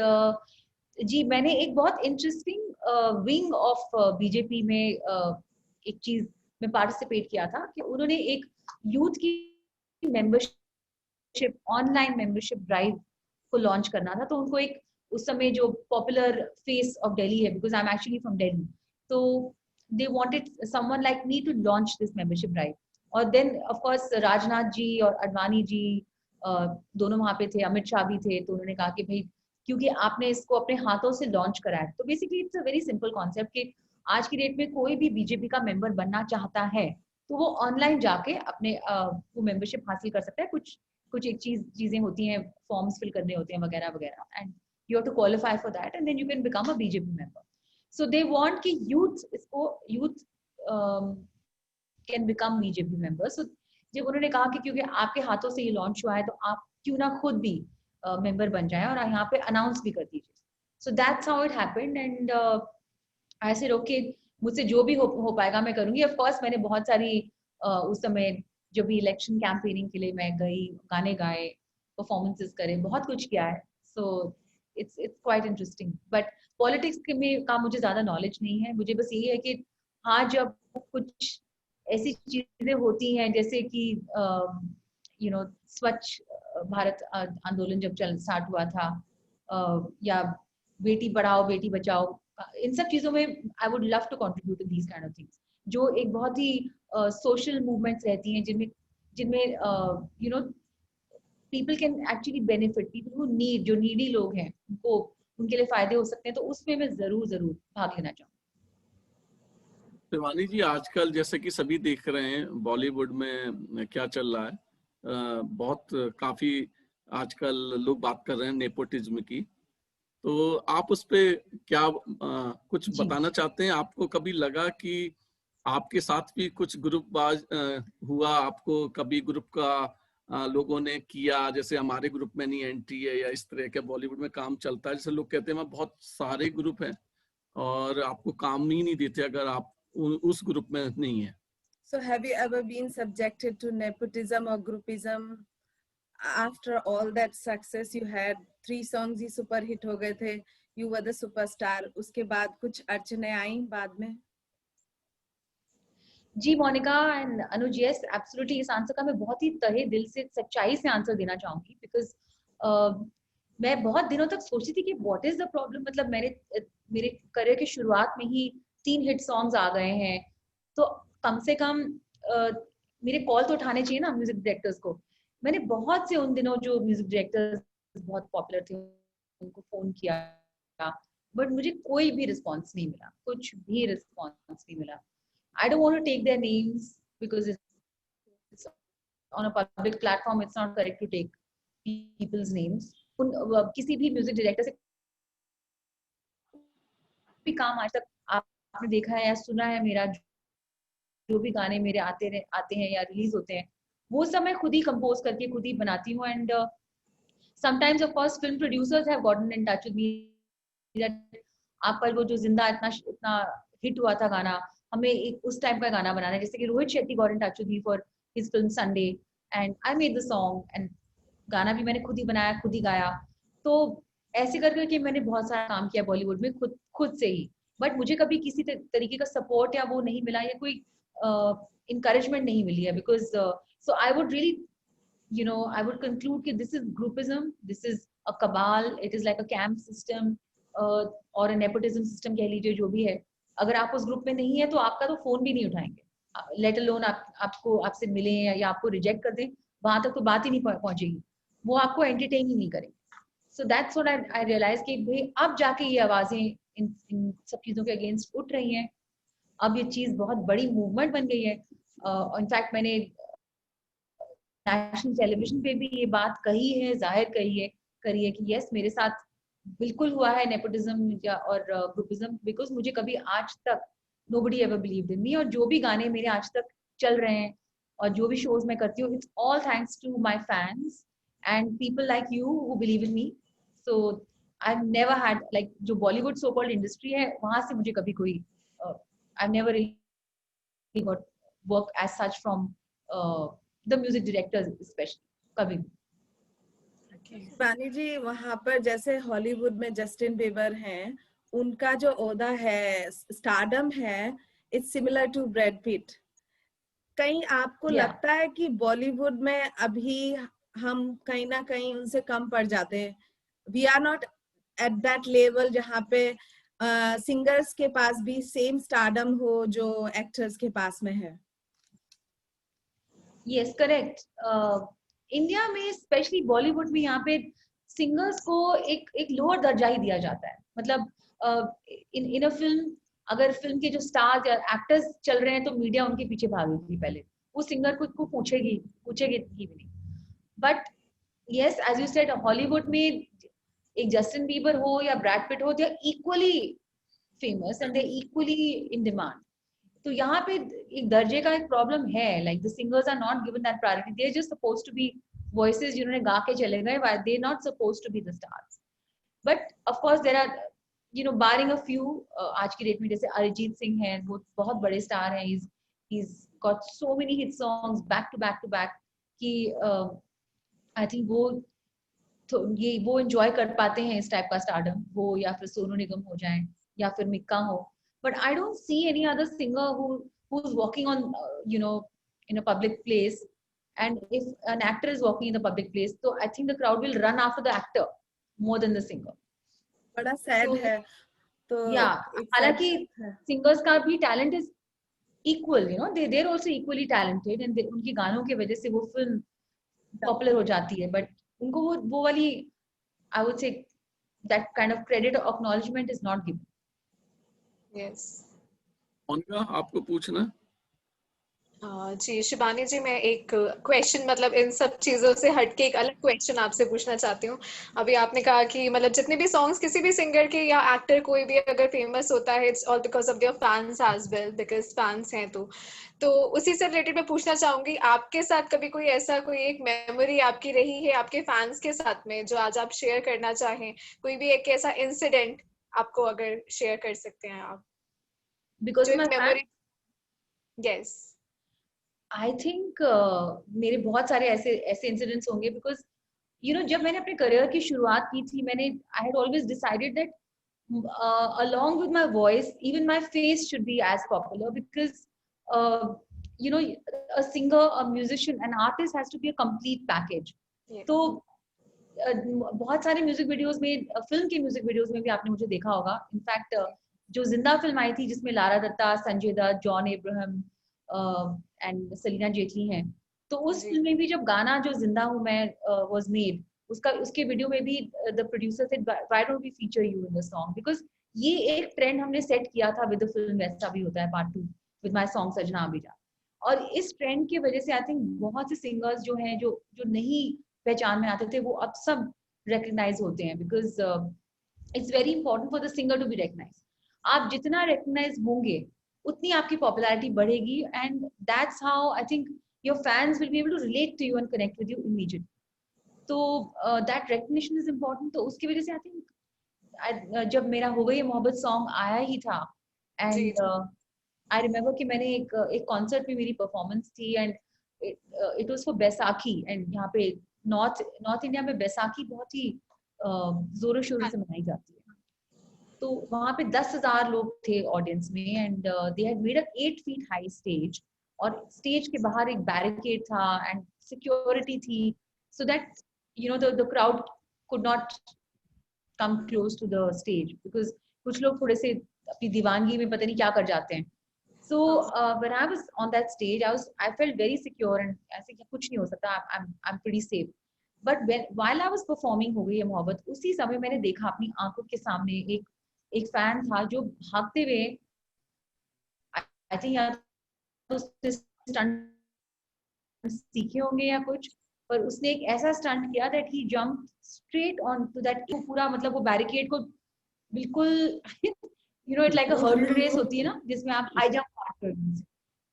जी, मैंने एक बहुत इंटरेस्टिंग विंग ऑफ बीजेपी में एक चीज में पार्टिसिपेट किया था कि उन्होंने एक यूथ की मेंबरशिप, ऑनलाइन मेंबरशिप ड्राइव को लॉन्च करना था। तो उनको एक, उस समय जो पॉपुलर फेस ऑफ दिल्ली है, because I am actually from Delhi, तो they wanted someone like me to launch this membership drive. और then of course Rajnath ji और अडवाणी जी दोनों वहां पे थे, अमित शाह भी थे, तो उन्होंने कहा कि भाई क्योंकि आपने इसको अपने हाथों से लॉन्च करा है। तो basically it's a very simple concept कि आज की डेट में कोई भी बीजेपी का मेंबर बनना चाहता है तो वो ऑनलाइन जाके अपने वो मेंबरशिप हासिल कर सकता है। कुछ एक चीजें होती हैं, फॉर्म्स फिल करने होते हैं वगैरह वगैरह, and you have to qualify for that and then you can become a BJP member. So they want कि youth can become BJP members. So जब उन्होंने कहा कि क्योंकि आपके हाथों से ये लॉन्च हुआ है तो आप क्यों ना खुद भी मेंबर बन जाए और यहाँ पे अनाउंस भी कर दीजिए। So that's how it happened and I said okay, मुझसे जो भी हो पाएगा मैं करूंगी। Of course मैंने बहुत सारी उस समय जो भी इलेक्शन कैंपेनिंग के लिए मैं गई, गाने गाए, परफॉर्मेंसेस करे, बहुत कुछ किया है। So it's quite interesting, but politics में का मुझे ज्यादा नॉलेज नहीं है। मुझे बस यही है कि हाँ, जब कुछ ऐसी चीजें होती हैं जैसे कि स्वच्छ भारत आंदोलन जब स्टार्ट हुआ था, या बेटी पढ़ाओ बेटी बचाओ, इन सब चीजों में I would love to contribute to these kind of things, जो एक बहुत ही सोशल मूवमेंट्स रहती हैं जिनमें people can actually benefit, people who need, जो नीडी लोग हैं उनको, उनके लिए फायदे हो सकते हैं। तो उसमें मैं जरूर भाग लेना चाहूँगी। शिवानी जी, आजकल जैसे कि सभी देख रहे हैं बॉलीवुड में क्या चल रहा है, बहुत काफी आजकल लोग बात कर रहे हैं नेपोटिज्म की, तो आप उस पे क्या कुछ बताना चाहते हैं? आपको कभी लगा कि आपके साथ भी कुछ ग्रुपबाज हुआ, आपको कभी ग्रुप का लोगों ने किया, जैसे हमारे ग्रुप में नहीं एंट्री है, या इस तरह के बॉलीवुड में काम चलता है, जैसे लोग कहते हैं बहुत सारे ग्रुप हैं और आपको काम ही नहीं देते अगर आप उस ग्रुप में नहीं है? So have you ever been subjected to nepotism or groupism? After all that success you had, 3 songs he super hit हो गए थे, you were the superstar, उसके बाद कुछ अड़चने आई बाद में? जी Monica and Anuj, yes absolutely. इस आंसर का मैं बहुत ही तहे दिल से, सच्चाई से आंसर देना चाहूंगी, बिकॉज मैं बहुत दिनों तक सोचती थी कि व्हाट इज द प्रॉब्लम। मतलब मेरे करियर की शुरुआत में ही 3 हिट सॉन्ग्स आ गए हैं, तो कम से कम मेरे कॉल तो उठाने चाहिए ना म्यूजिक डायरेक्टर्स को। मैंने बहुत से उन दिनों जो म्यूजिक डायरेक्टर्स बहुत पॉपुलर थे उनको फोन किया, बट मुझे कोई भी रिस्पॉन्स नहीं मिला, कुछ भी रिस्पॉन्स नहीं मिला. I don't want to take their names because it's on a public platform. It's not correct to take people's names. किसी भी म्यूजिक डायरेक्टर से भी काम आज तक आपने देखा है या सुना है, मेरा जो भी गाने मेरे आते हैं या रिलीज होते हैं, वो सब मैं खुद ही कंपोज करके खुद ही बनाती हूँ. And sometimes of course film producers have gotten in touch with me that आप पर वो जो जिंदा इतना हिट हुआ था गाना, हमें एक उस टाइप का गाना बनाना है. जैसे कि Rohit Shetty got in touch with me for his film Sunday and I made the song and गाना भी मैंने खुद ही बनाया, खुद ही गाया. तो ऐसे कर करके मैंने बहुत सारा काम किया बॉलीवुड में खुद से ही. बट मुझे कभी किसी तरीके का सपोर्ट या वो नहीं मिला या कोई encouragement नहीं मिली है. Because so I would really I would conclude that this is groupism, this is a cabal, it is like a camp system or a nepotism system कह लीजिए, जो भी है. अगर आप उस ग्रुप में नहीं है तो आपका तो फोन भी नहीं उठाएंगे, लेट अलोन आपसे मिले या आपको रिजेक्ट कर दें, वहां तक तो बात ही नहीं पहुंचेगी, वो आपको एंटरटेन ही नहीं करेंगे. So that's what I realise कि भाई अब जाके ये आवाजें इन सब चीजों के अगेंस्ट उठ रही हैं. अब ये चीज बहुत बड़ी मूवमेंट बन गई है. इनफैक्ट मैंने नेशनल टेलीविजन पे भी ये बात कही है, जाहिर करी है कि यस, मेरे साथ बिल्कुल हुआ है नेपोटिज्म या और ग्रुपिज्म. बिकॉज मुझे कभी आज तक नोबडी एवर बिलीव्ड इन मी, और जो भी गाने मेरे आज तक चल रहे हैं और जो भी शोज मैं करती हूँ, it's all thanks to my fans and people like you who believe in me. So I never had like जो बॉलीवुड सो कॉल्ड इंडस्ट्री है, वहां से मुझे कभी कोई I've never really got work as such from the music directors especially, कभी. शिवानी जी, वहाँ पर जैसे हॉलीवुड में जस्टिन बीबर हैं, उनका जो ओहदा है, स्टारडम है, it's similar to Brad Pitt. कहीं आपको लगता है कि बॉलीवुड में अभी हम कहीं ना कहीं उनसे कम पड़ जाते हैं? We are not at that level जहाँ पे सिंगर्स के पास भी सेम स्टारडम हो जो एक्टर्स के पास में है. Yes, correct. इंडिया में स्पेशली बॉलीवुड में यहाँ पे सिंगर्स को एक लोअर दर्जा ही दिया जाता है. मतलब इन अ फिल्म, अगर फिल्म के जो स्टार्स या एक्टर्स चल रहे हैं तो मीडिया उनके पीछे भागेगी, पहले वो सिंगर को पूछेगी भी नहीं. But yes, as you said, Hollywood में एक जस्टिन बीबर हो या ब्रैड पिट हो, they are equally famous and they equally in demand. तो यहाँ पे एक दर्जे का एक प्रॉब्लम है. Like the singers are not given that priority. They are just supposed to be voices जिन्होंने गा के चले गए, they are not supposed to be the stars. But of course there are Baring a few, आज की date में जैसे अरिजीत सिंह हैं, वो बहुत बड़े स्टार हैं. he's got so many hit songs back to back कि आई थिंक वो एंजॉय कर पाते हैं इस टाइप का स्टारडम, वो या फिर सोनू निगम हो जाए या फिर मिक्का हो. But I don't see any other singer who's walking on in a public place, and if an actor is walking in the public place, so I think the crowd will run after the actor more than the singer. बड़ा sad है. तो हालांकि singers का भी talent is equal, they are also equally talented, and उनकी गानों की वजह से वो फिल्म पॉपुलर हो जाती है. बट उनको वो वाली, I would say, that kind of credit or acknowledgement is not given. Yes. Monika, आपको पूछना? जी शिवानी जी, मैं एक क्वेश्चन, मतलब इन सब चीजों से हटके एक अलग क्वेश्चन आपसे पूछना चाहती हूँ. अभी आपने कहा कि मतलब जितने भी सॉन्ग्स किसी भी सिंगर के या एक्टर कोई भी अगर फेमस होता है, it's all because of their fans as well, because fans हैं. तो उसी से रिलेटेड मैं पूछना चाहूंगी, आपके साथ कभी कोई ऐसा कोई एक मेमोरी आपकी रही है आपके फैंस के साथ में जो आज आप शेयर करना चाहें? कोई भी एक ऐसा इंसिडेंट आपको अगर शेयर कर सकते हैं आप? Because my memory. Yes, I think मेरे बहुत सारे ऐसे इंसिडेंट्स होंगे. बिकॉज जब मैंने अपने करियर की शुरुआत की थी, I had always decided that along with my voice, even my face should be as popular, because a singer, a musician, an artist has to be a complete package. तो बहुत सारे म्यूजिक वीडियोस में, film के music videos में भी आपने मुझे देखा होगा. इनफैक्ट जो जिंदा फिल्म आई थी जिसमें लारा दत्ता, संजय दत्त, जॉन अब्राहम एंड सलीना जेटली हैं, तो उस फिल्म में भी जब गाना जो जिंदा हूँ मैं वाज मेड, उसके वीडियो में भी the producer said, why don't we feature you in the song, because ये एक ट्रेंड हमने सेट किया था विद द फिल्म वैसा भी होता है पार्ट 2 विद माय सॉन्ग सजना अभिजा। और इस ट्रेंड की वजह से आई थिंक बहुत से सिंगर्स जो हैं जो जो नहीं पहचान में आते थे वो अब सब रिकग्नाइज होते हैं, because it's very important for the singer to be recognise. आप जितना रिकग्नाइज होंगे उतनी आपकी पॉपुलैरिटी बढ़ेगी, and that's how I think your fans will be able to relate to you and connect with you immediately. तो that recognition is important. तो उसकी वजह से आई थिंक जब मेरा हो गई मोहब्बत सॉन्ग आया ही था, जी एंड आई रिमेम्बर कि मैंने एक कॉन्सर्ट में मेरी परफॉर्मेंस थी, and it was for Baisakhi, and यहाँ पे नॉर्थ इंडिया में बैसाखी बहुत ही जोरों शोरों से मनाई जाती है। तो वहां पे 10,000 लोग थे ऑडियंस में, and they had made a 8 feet high stage, और स्टेज के बाहर एक बैरिकेड था एंड सिक्योरिटी थी, so that you know the crowd could not come close to the stage, because कुछ लोग थोड़े से अपनी दीवानगी में पता नहीं क्या कर जाते हैं। So when I was on that stage, I felt very secure, and ऐसे कि कुछ नहीं हो सकता, I'm pretty safe. But while I was performing हो गई ये मोहब्बत, उसी समय मैंने देखा अपनी आंखों के सामने एक फैन था जो भागते हुए, आई थिंक या तो उसने स्टंट सीखे होंगे या कुछ, पर उसने एक ऐसा स्टंट किया that he jump straight on to that, पूरा मतलब वो बैरिकेड को बिल्कुल you know it like a hurdle race होती है ना जिसमें आप हाई जंप मारते हो,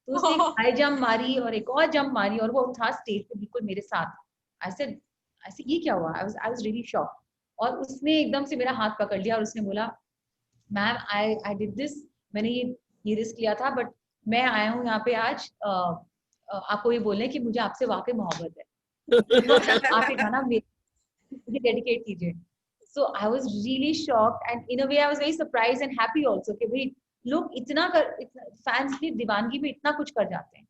तो उसने एक हाई जंप मारी और एक और जंप मारी, और वो था स्टेज पे बिल्कुल मेरे साथ। ऐसे ये क्या हुआ? आई वाज रियली शॉक्ड। और उसने एकदम से मेरा हाथ पकड़ लिया और उसने बोला, मैम आई डिड दिस, मैंने ये रिस्क लिया था, बट मैं आया हूँ यहाँ पे आज आपको ये बोलने कि मुझे आपसे वाकई मोहब्बत है, आप ये गाना मुझे डेडिकेट कीजिए। So I was really shocked, and in a way I was very surprised and happy also कि भाई लोग इतना फैंस की दीवानगी में इतना कुछ कर जाते हैं।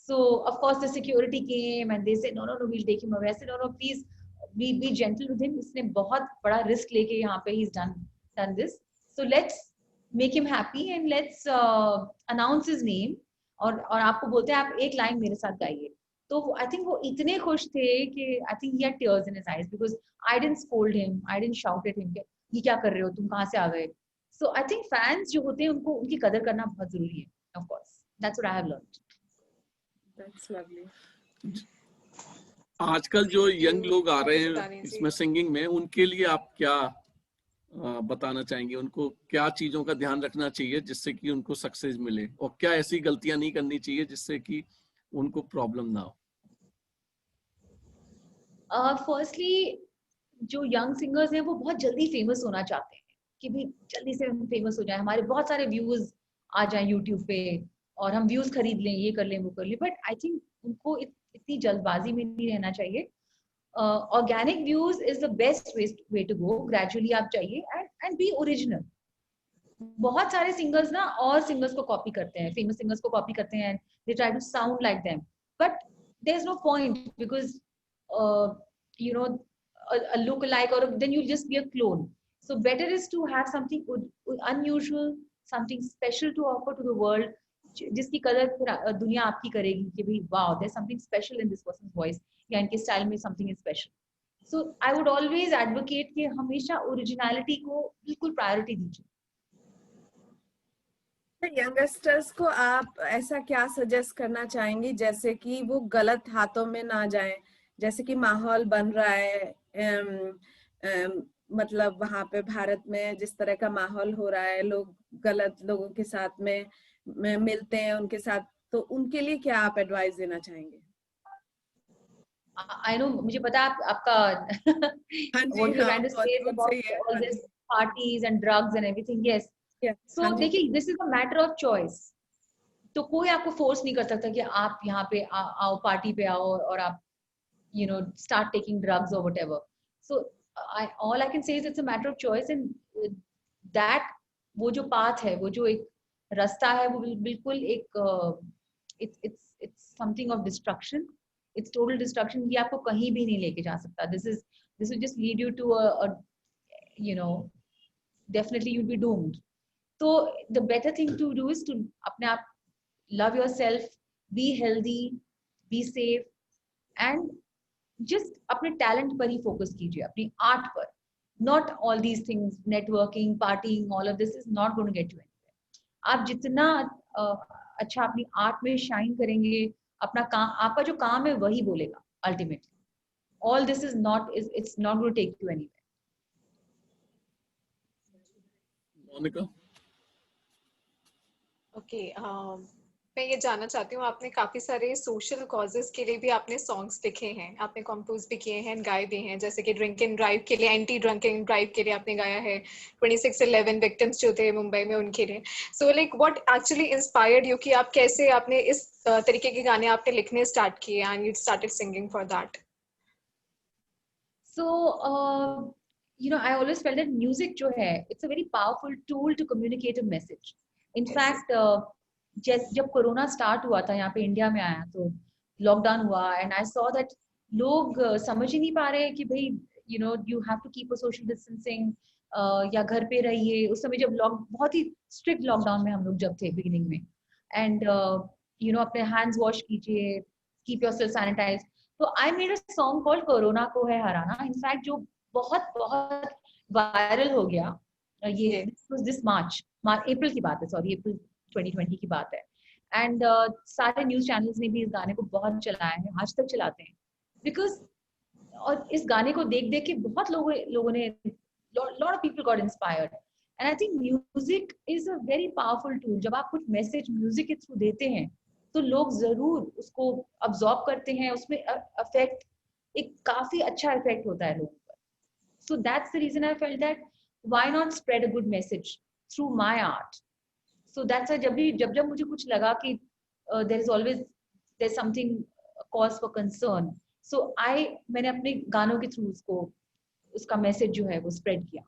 So of course the security came and they said no we'll take him away. I said no please be gentle with him. इसने बहुत बड़ा रिस्क लेके यहाँ पे he's done this. So let's make him happy and let's announce his name. और आपको बोलते हैं आप एक लाइन मेरे साथ गाइए। तो आई थिंक वो इतने खुश थे कि I think he had tears in his eyes, because I didn't scold him, I didn't shout at him कि ये क्या कर रहे हो, तुम कहाँ से आ गए। सो आई थिंक फैंस जो होते हैं उनको उनकी कदर करना बहुत जरूरी है। Of course that's what I have learned. That's lovely. आजकल जो यंग लोग आ रहे हैं इसमें सिंगिंग में, उनके लिए आप क्या बताना चाहेंगे? उनको क्या चीजों का ध्यान रखना चाहिए जिससे कि उनको सक्सेस मिले, और क्या ऐसी गलतियां नहीं करनी चाहिए जिससे कि उनको प्रॉब्लम ना हो? फर्स्टली जो यंग सिंगर्स हैं वो बहुत जल्दी फेमस होना चाहते हैं कि भाई जल्दी से हम फेमस हो जाए, हमारे बहुत सारे व्यूज आ जाए यूट्यूब पे और हम व्यूज खरीद लें, ये कर लें वो कर लें। बट आई थिंक उनको इतनी जल्दबाजी में नहीं रहना चाहिए। Organic views is the best way to go. Gradually आप चाहिए एंड बी ओरिजिनल। बहुत सारे सिंगर्स ना और सिंगर्स को कॉपी करते हैं, फेमस सिंगर्स को कॉपी करते हैं, they try to sound like them, but there is no point because you know a look alike, or then you'll just be a clone. So better is to have something unusual, something special to offer to the world, जिसकी कदर फिर दुनिया आपकी करेगी कि भाई wow there's something special in this person's voice, या इनके स्टाइल में something is special. So I would always advocate कि हमेशा ओरिजिनलिटी को बिल्कुल प्रायोरिटी दीजिए। यंगस्टर्स को आप ऐसा क्या सजेस्ट करना चाहेंगी जैसे कि वो गलत हाथों में ना जाएं? जैसे कि माहौल बन रहा है, मतलब वहां पे भारत में जिस तरह का माहौल हो रहा है, लोग गलत लोगों के साथ में मिलते हैं उनके साथ, तो उनके लिए क्या आप एडवाइस देना चाहेंगे? I know, मुझे पता है आपका what you're trying to say is about all this parties and drugs and everything. Yes. So देखिए, this is a matter of choice. तो कोई आपको फोर्स नहीं कर सकता कि आप यहाँ पे आओ, पार्टी पे आओ और आप start taking drugs or whatever. So all I can say is it's a matter of choice, and that वो जो path है, वो जो एक रास्ता है, वो बिल्कुल एक it's something of destruction. It's total destruction. ये आपको कहीं भी नहीं लेके जा सकता. This will just lead you to a definitely you'll be doomed. So the better thing to do is to अपने आप love yourself, be healthy, be safe, and just अपने टैलेंट पर ही फोकस कीजिए, अपनी आर्ट पर। not all these things, networking, partying, all of this is not going to get you anywhere. आप जितना अच्छा अपनी आर्ट में शाइन करेंगे, अपना काम, आपका जो काम है वही बोलेगा ultimately. All this is not, it's not going to take you anywhere. Monika. Okay, मैं ये जानना चाहती हूँ, आपने काफी सारे सोशल कॉजेस के लिए भी आपने सॉन्ग्स लिखे हैं, आपने कंपोज भी किए हैं, गाए भी हैं, जैसे कि ड्रिंक एंड ड्राइव के लिए, एंटी ड्रंकिंग ड्राइव के लिए आपने गाया है, 2611 विक्टिम्स जो थे मुंबई में उनके लिए. So like what actually inspired you कि आप कैसे आपने इस तरीके के गाने आपने लिखने स्टार्ट किए and you started singing for that? So, I always felt that music जो है, it's a very powerful tool to communicate a message. In fact, जब कोरोना स्टार्ट हुआ था यहाँ पे इंडिया में आया तो लॉकडाउन हुआ एंड आई सॉ दैट लोग समझ ही नहीं पा रहे कि भाई you have to keep a social distancing या घर पे रहिए. उस समय जब बहुत ही स्ट्रिक्ट लॉकडाउन में हम लोग जब थे बिगिनिंग में, एंड अपने हैंड्स वॉश कीजिए, कीप योरसेल्फ सैनिटाइज. तो I made a song called corona को है हराना. इनफैक्ट जो बहुत बहुत वायरल हो गया, ये दिस मार्च अप्रैल की बात है, सॉरी अप्रैल 2020 की बात है. एंड सारे न्यूज चैनल्स ने भी इस गाने को बहुत चलाया है, आज तक चलाते हैं, बिकॉज और इस गाने को देख देख के बहुत लोगों ने lot of people got inspired. And I think music is a very powerful tool. जब आप कुछ मैसेज म्यूजिक के थ्रू देते हैं तो लोग जरूर उसको अब्सॉर्ब करते हैं, उसमें अफेक्ट, एक काफी अच्छा इफेक्ट होता है लोगों पर. So that's the reason I felt that why not spread a good message through my art. So that's why जब मुझे कुछ लगा कि there's something cause for concern, so मैंने अपने गानों के थ्रू उसका मैसेज जो है वो स्प्रेड किया.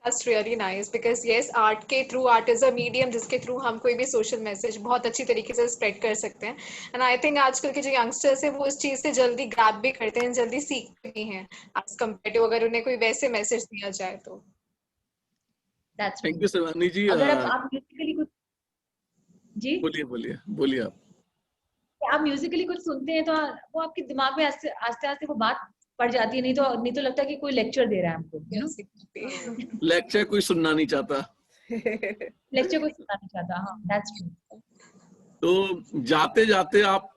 That's really nice because yes, art के through, art is a medium जिसके थ्रू हम कोई भी सोशल मैसेज बहुत अच्छी तरीके से स्प्रेड कर सकते हैं. एंड आई थिंक आजकल के जो यंगस्टर्स हैं वो इस चीज से जल्दी ग्रैब भी करते हैं, जल्दी सीखते भी हैं एज कम्पेयर टू अगर उन्हें कोई वैसे मैसेज दिया जाए तो. थैंक यू शिवानी जी. अगर आप म्यूजिकली कुछ बोलिए आप म्यूजिकली कुछ सुनते हैं तो वो आपके दिमाग में आस्ते आस्ते वो बात पड़ जाती है. नहीं तो लगता है कि कोई लेक्चर दे रहा है हमको. लेक्चर कोई सुनना नहीं चाहता. हाँ, दैट्स ट्रू. तो जाते जाते आप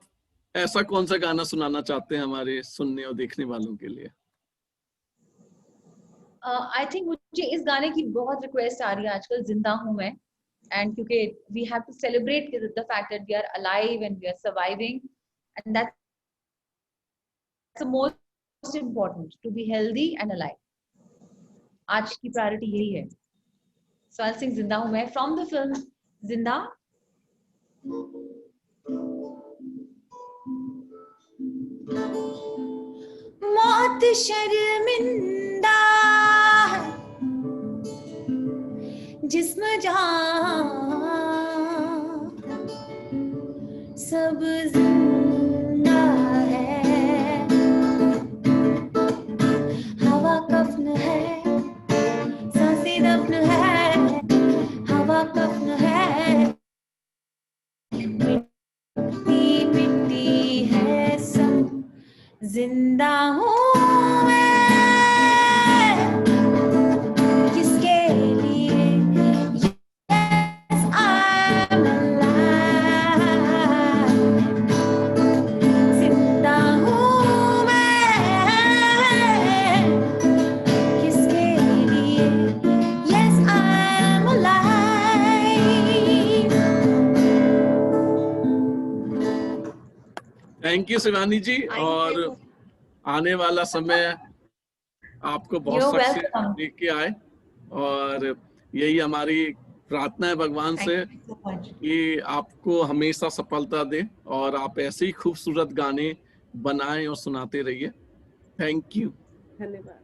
ऐसा कौन सा गाना सुनाना चाहते हैं हमारे सुनने और देखने वालों के लिए? आई थिंक मुझे इस गाने की बहुत रिक्वेस्ट आ रही है आजकल, जिंदा हूं मैं. एंड क्योंकि we have to celebrate the fact that we are alive and we are surviving, and that's the most important, to be healthy and alive. आज की प्रायोरिटी यही है. सो आई सिंग जिंदा हूं मैं फ्रॉम द फिल्म जिंदा. मौत शर्मिंदा जिस्म जहां सब जिंदा है. हवा कफ्न है, सांसें दफन है. हवा कफ्न है, मिट्टी मिट्टी है सब. जिंदा हूँ थैंक यू शिवानी जी. और आने वाला समय आपको बहुत सक्सेस लेके आए, और यही हमारी प्रार्थना है भगवान से कि आपको हमेशा सफलता दे और आप ऐसे ही खूबसूरत गाने बनाएं और सुनाते रहिए. Thank you. धन्यवाद.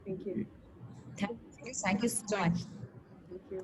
Thank you. Thank you so much. Thank you.